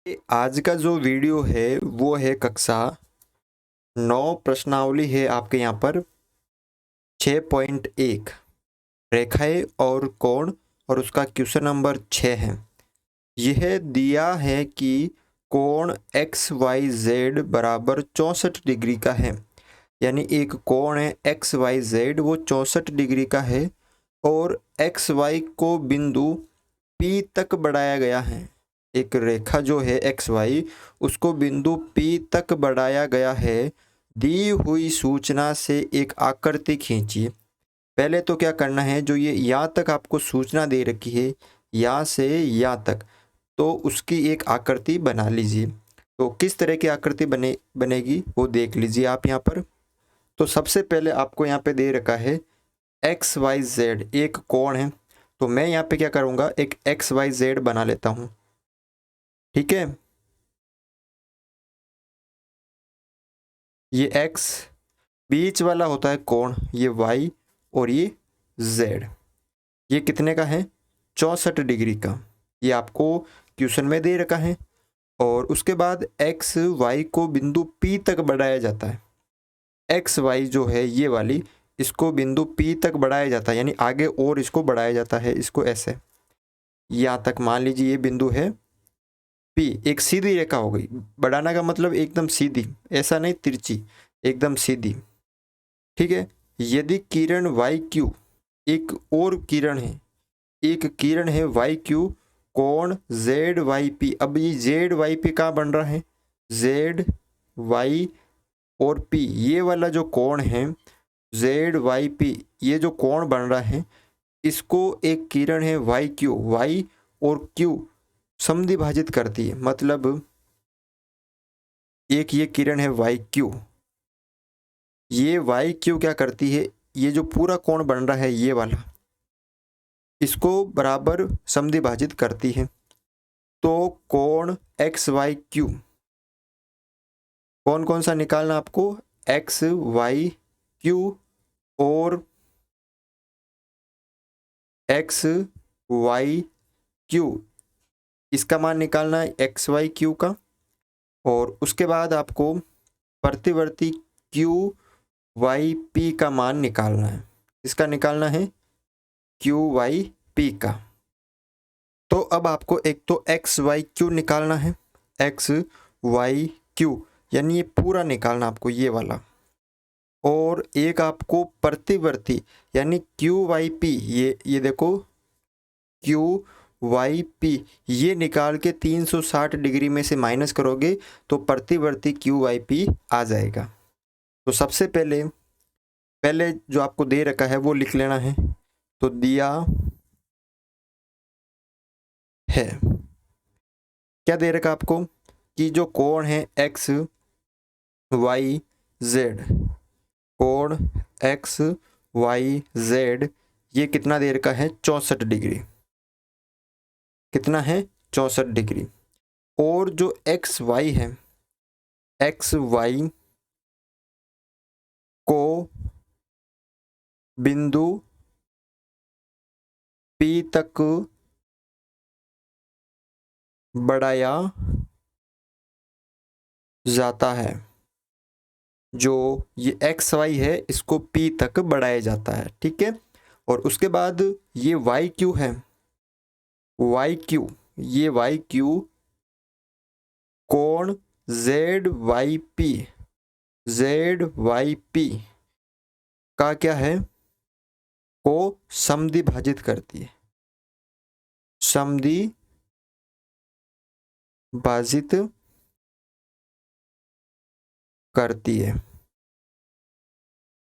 आज का जो वीडियो है वो है कक्षा 9 प्रश्नावली है आपके यहाँ पर 6.1 रेखाएं और कोण और उसका क्वेश्चन नंबर 6 है। यह दिया है कि कोण एक्स वाई जेड बराबर 64 डिग्री का है। यानी एक कोण है एक्स वाई जेड वो 64 डिग्री का है और एक्स वाई को बिंदु P तक बढ़ाया गया है। एक रेखा जो है एक्स वाई उसको बिंदु P तक बढ़ाया गया है। दी हुई सूचना से एक आकृति खींचिए। पहले तो क्या करना है, जो ये यहाँ तक आपको सूचना दे रखी है यहाँ से यहाँ तक, तो उसकी एक आकृति बना लीजिए। तो किस तरह की आकृति बनेगी वो देख लीजिए आप यहाँ पर। तो सबसे पहले आपको यहाँ पे दे रखा है एक्स वाई जेड एक कोण है। तो मैं यहाँ पे क्या करूँगा, एक एक्स वाई जेड बना लेता हूँ। ठीक है, ये x बीच वाला होता है कोण, ये y और ये z। ये कितने का है, 64 डिग्री का। ये आपको क्वेश्चन में दे रखा है। और उसके बाद x y को बिंदु P तक बढ़ाया जाता है। x y जो है ये वाली, इसको बिंदु P तक बढ़ाया जाता है, यानी आगे और इसको बढ़ाया जाता है। इसको ऐसे यहाँ तक मान लीजिए ये बिंदु है P, एक सीधी रेखा हो गई। बढ़ाना का मतलब एकदम सीधी, ऐसा नहीं तिरछी, एकदम सीधी। ठीक है, यदि किरण वाई क्यू, एक और किरण है, एक किरण है वाई क्यू, कोण जेड वाई पी। अब ये जेड वाई पी कहाँ बन रहा है, जेड वाई और पी, ये वाला जो कोण है जेड वाई पी, ये जो कोण बन रहा है इसको एक किरण है वाई क्यू, वाई और क्यू समद्विभाजित करती है। मतलब एक ये किरण है वाई क्यू, ये वाई क्यू क्या करती है, ये जो पूरा कोण बन रहा है ये वाला, इसको बराबर समद्विभाजित करती है। तो कोण एक्स वाई क्यू कौन कौन सा निकालना आपको, एक्स वाई क्यू और एक्स वाई क्यू, इसका मान निकालना है एक्स वाई क्यू का। और उसके बाद आपको प्रतिवर्ती क्यू वाई पी का मान निकालना है। इसका निकालना है क्यू वाई पी का। तो अब आपको एक तो एक्स वाई क्यू निकालना है, एक्स वाई क्यू यानी ये पूरा निकालना आपको, ये वाला। और एक आपको प्रतिवर्ती यानी क्यू वाई पी, ये देखो क्यू वाई पी, ये निकाल के 360 डिग्री में से माइनस करोगे तो प्रतिवर्ती क्यू वाई पी आ जाएगा। तो सबसे पहले पहले जो आपको दे रखा है वो लिख लेना है। तो दिया है, क्या दे रखा आपको, कि जो कोण है एक्स वाई जेड, कोण एक्स वाई जेड ये कितना दे रखा है, 64 डिग्री। कितना है, 64 डिग्री। और जो एक्स वाई है, एक्स वाई को बिंदु P तक बढ़ाया जाता है। जो ये एक्स वाई है इसको P तक बढ़ाया जाता है। ठीक है, और उसके बाद ये वाई क्यू है, वाई क्यू, ये वाई क्यू कोण Z Y P, Z Y P का क्या है, को समद्विभाजित करती है, समद्विभाजित करती है।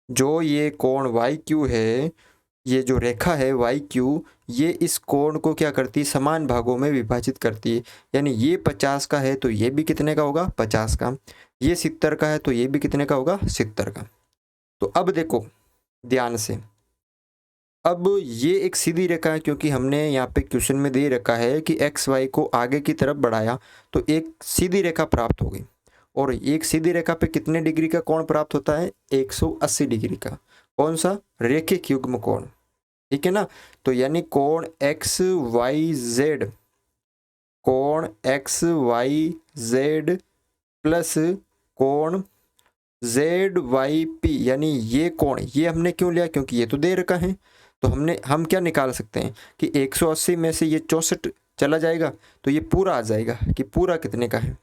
जो ये कोण वाई क्यू है, ये जो रेखा है वाई क्यू, ये इस कोण को क्या करती है, समान भागों में विभाजित करती है। यानी ये 50 का है तो ये भी कितने का होगा, 50 का। ये 70 का है तो ये भी कितने का होगा, 70 का। तो अब देखो ध्यान से, अब ये एक सीधी रेखा है, क्योंकि हमने यहाँ पे क्वेश्चन में दे रखा है कि एक्स वाई को आगे की तरफ बढ़ाया तो एक सीधी रेखा प्राप्त हो गई। और एक सीधी रेखा पे कितने डिग्री का कोण प्राप्त होता है, 180 डिग्री का। कौन सा, रेखिक युग्म कोण। ठीक है ना। तो यानी कोण एक्स वाई जेड कोण एक्स वाई जेड प्लस कोण जेड वाई पी, यानी ये कोण, ये हमने क्यों लिया, क्योंकि ये तो दे रखा है। तो हम क्या निकाल सकते हैं कि 180 में से ये 64 चला जाएगा तो ये पूरा आ जाएगा कि पूरा कितने का है।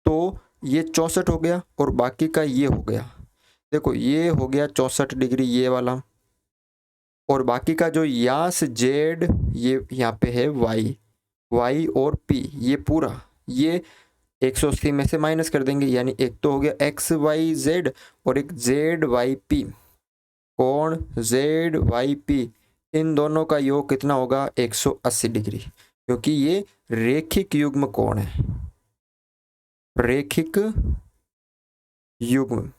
तो ये 64 हो गया और बाकी का ये हो गया, देखो ये हो गया 64 डिग्री ये वाला, और बाकी का जो यहाँ से जेड, ये यहाँ पे है वाई, वाई और पी, ये पूरा ये 180 में से माइनस कर देंगे, यानी एक तो हो गया एक्स वाई जेड और एक जेड वाई पी। कोण जेड वाई पी, इन दोनों का योग कितना होगा 180 डिग्री, क्योंकि ये रेखिक युग्म कोण है, रेखिक युग्म।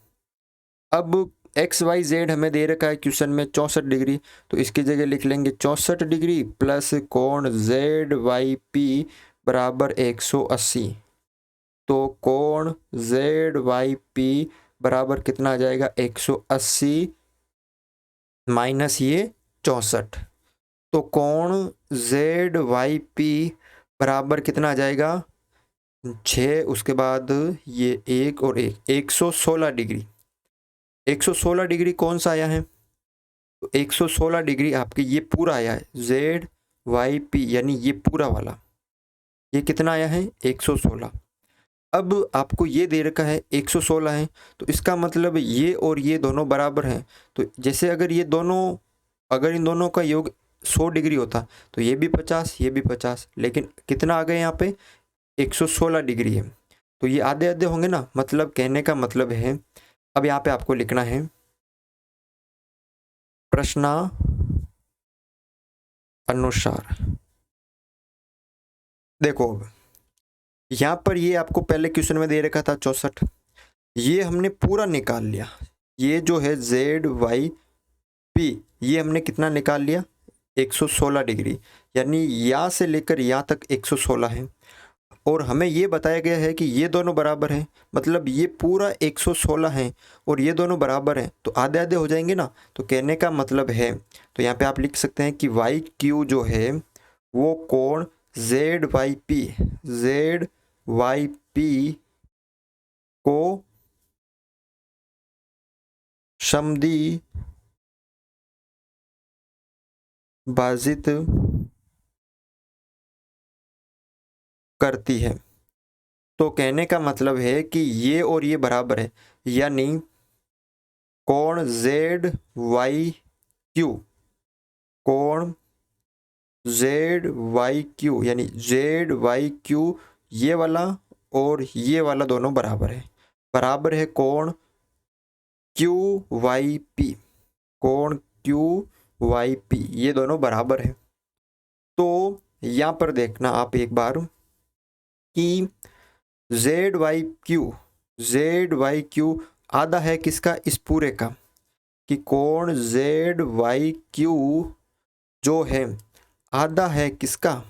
अब एक्स वाई जेड हमें दे रखा है क्वेश्चन में 64 डिग्री, तो इसकी जगह लिख लेंगे 64 डिग्री प्लस कोण जेड वाई पी बराबर 180। तो कोण जेड वाई पी बराबर कितना आ जाएगा 180 माइनस ये 64। तो कोण जेड वाई पी बराबर कितना आ जाएगा 6, उसके बाद ये 1 और 1, 116 डिग्री। 116 डिग्री कौन सा आया है, तो 116 डिग्री आपके ये पूरा आया है जेड वाई पी, यानी ये पूरा वाला, ये कितना आया है 116। अब आपको ये दे रखा है 116 है, तो इसका मतलब ये और ये दोनों बराबर हैं। तो जैसे अगर ये दोनों, अगर इन दोनों का योग 100 डिग्री होता तो ये भी 50 ये भी 50, लेकिन कितना आ गए यहाँ पे 116 डिग्री है, तो ये आधे आधे होंगे ना। मतलब कहने का मतलब है, अब यहाँ पे आपको लिखना है प्रश्न अनुसार। देखो अब यहाँ पर ये आपको पहले क्वेश्चन में दे रखा था 64, ये हमने पूरा निकाल लिया। ये जो है जेड वाई पी, ये हमने कितना निकाल लिया 116 डिग्री, यानी यहाँ से लेकर यहाँ तक 116 है। और हमें ये बताया गया है कि ये दोनों बराबर हैं, मतलब ये पूरा 116 है और ये दोनों बराबर हैं, तो आधे आधे हो जाएंगे ना। तो कहने का मतलब है, तो यहाँ पे आप लिख सकते हैं कि वाई क्यू जो है वो कोण Z Y P, Z Y P को समद्वि भाजित करती है। तो कहने का मतलब है कि ये और ये बराबर है, यानी कोण जेड वाई क्यू, कोण जेड वाई क्यू, यानी जेड वाई क्यू ये वाला और ये वाला दोनों बराबर है, बराबर है कोण क्यू वाई पी, कोण क्यू वाई पी, ये दोनों बराबर है। तो यहाँ पर देखना आप एक बार कि जेड वाई क्यू आधा है किसका, इस पूरे का, कि कोण जेड वाई क्यू जो है आधा है किसका,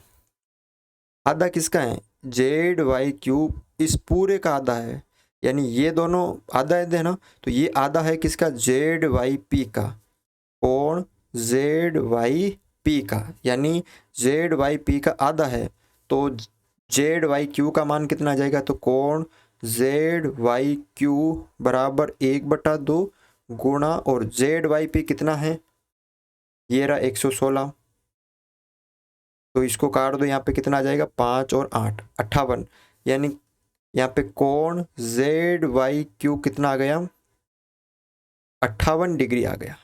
आधा किसका है जेड वाई क्यू, इस पूरे का आधा है, यानी ये दोनों आधा है ना। तो ये आधा है किसका जेड वाई पी का, कोण जेड वाई पी का, यानी जेड वाई पी का आधा है। तो जेड वाई क्यू का मान कितना आ जाएगा, तो कोण जेड वाई क्यू बराबर 1/2 गुणा, और जेड वाई पी कितना है ये रहा 116, तो इसको काट दो, यहाँ पे कितना आ जाएगा 5 और 8 58, यानी यहाँ पे कोण जेड वाई क्यू कितना आ गया 58 डिग्री आ गया।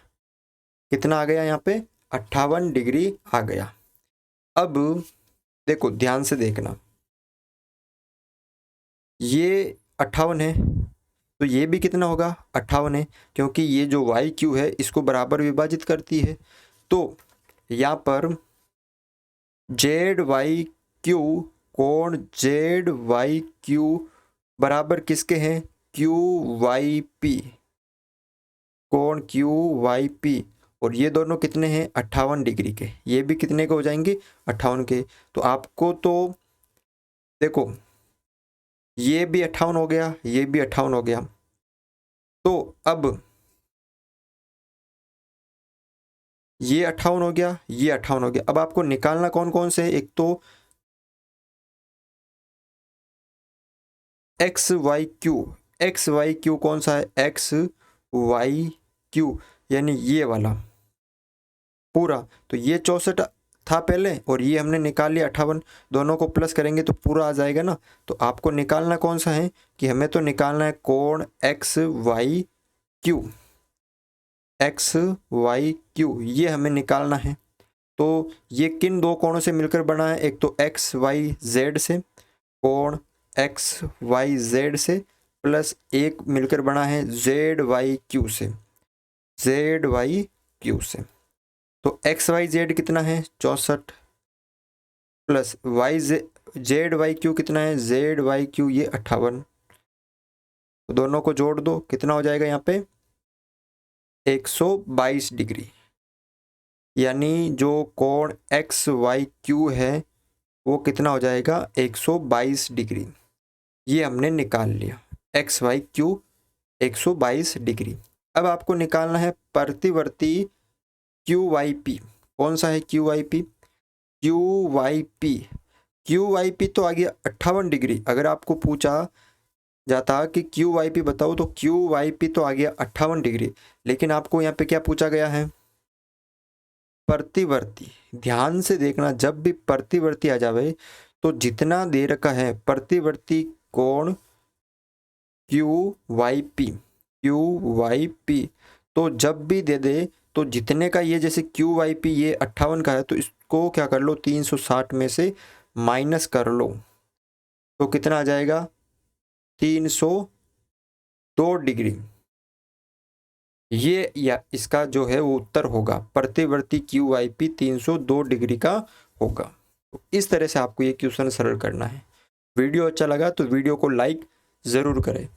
कितना आ गया यहाँ पे 58 डिग्री आ गया। अब देखो ध्यान से देखना, ये 58 है तो ये भी कितना होगा 58 है, क्योंकि ये जो वाई क्यू है इसको बराबर विभाजित करती है। तो यहाँ पर जेड वाई क्यू, कोण जेड वाई क्यू बराबर किसके हैं क्यू वाई पी, कोण क्यू वाई पी, और ये दोनों कितने हैं 58 डिग्री के, ये भी कितने के हो जाएंगे 58 के। तो आपको तो देखो ये भी 58 हो गया, ये भी 58 हो गया। तो अब ये 58 हो गया, ये 58 हो गया। अब आपको निकालना कौन कौन से है, एक तो एक्स वाई क्यू कौन सा है, एक्स वाई क्यू यानी ये वाला पूरा। तो ये 64 था पहले और ये हमने निकाल लिया 58, दोनों को प्लस करेंगे तो पूरा आ जाएगा ना। तो आपको निकालना कौन सा है कि हमें तो निकालना है कोण एक्स वाई क्यू, ये हमें निकालना है। तो ये किन दो कोणों से मिलकर बना है, एक तो एक्स वाई जेड से, कोण एक्स वाई जेड से, प्लस एक मिलकर बना है जेड वाई क्यू से, तो एक्स वाई जेड कितना है 64 plus Y Z Y Q कितना है, जेड वाई क्यू ये 58। तो दोनों को जोड़ दो, कितना हो जाएगा यहाँ पे 122 डिग्री। यानी जो कोण एक्स वाई क्यू है वो कितना हो जाएगा 122 डिग्री। ये हमने निकाल लिया एक्स वाई क्यू 122 डिग्री। अब आपको निकालना है प्रतिवर्ती क्यू वाई पी। कौन सा है Q Y P, Q Y P तो आ गया 58 डिग्री। अगर आपको पूछा जाता कि क्यू वाई पी बताओ तो क्यू वाई पी तो आ गया 58 डिग्री, लेकिन आपको यहाँ पे क्या पूछा गया है प्रतिवर्ती। ध्यान से देखना, जब भी प्रतिवर्ती आ जावे तो जितना दे रखा है प्रतिवर्ती कोण क्यू वाई पी, तो जब भी दे दे तो जितने का ये, जैसे क्यू वाई पी ये 58 का है तो इसको क्या कर लो 360 में से माइनस कर लो, तो कितना आ जाएगा 302 डिग्री। ये या इसका जो है वो उत्तर होगा, प्रतिवर्ती क्यू वाई पी 302 डिग्री का होगा। तो इस तरह से आपको ये क्वेश्चन सरल करना है। वीडियो अच्छा लगा तो वीडियो को लाइक ज़रूर करें।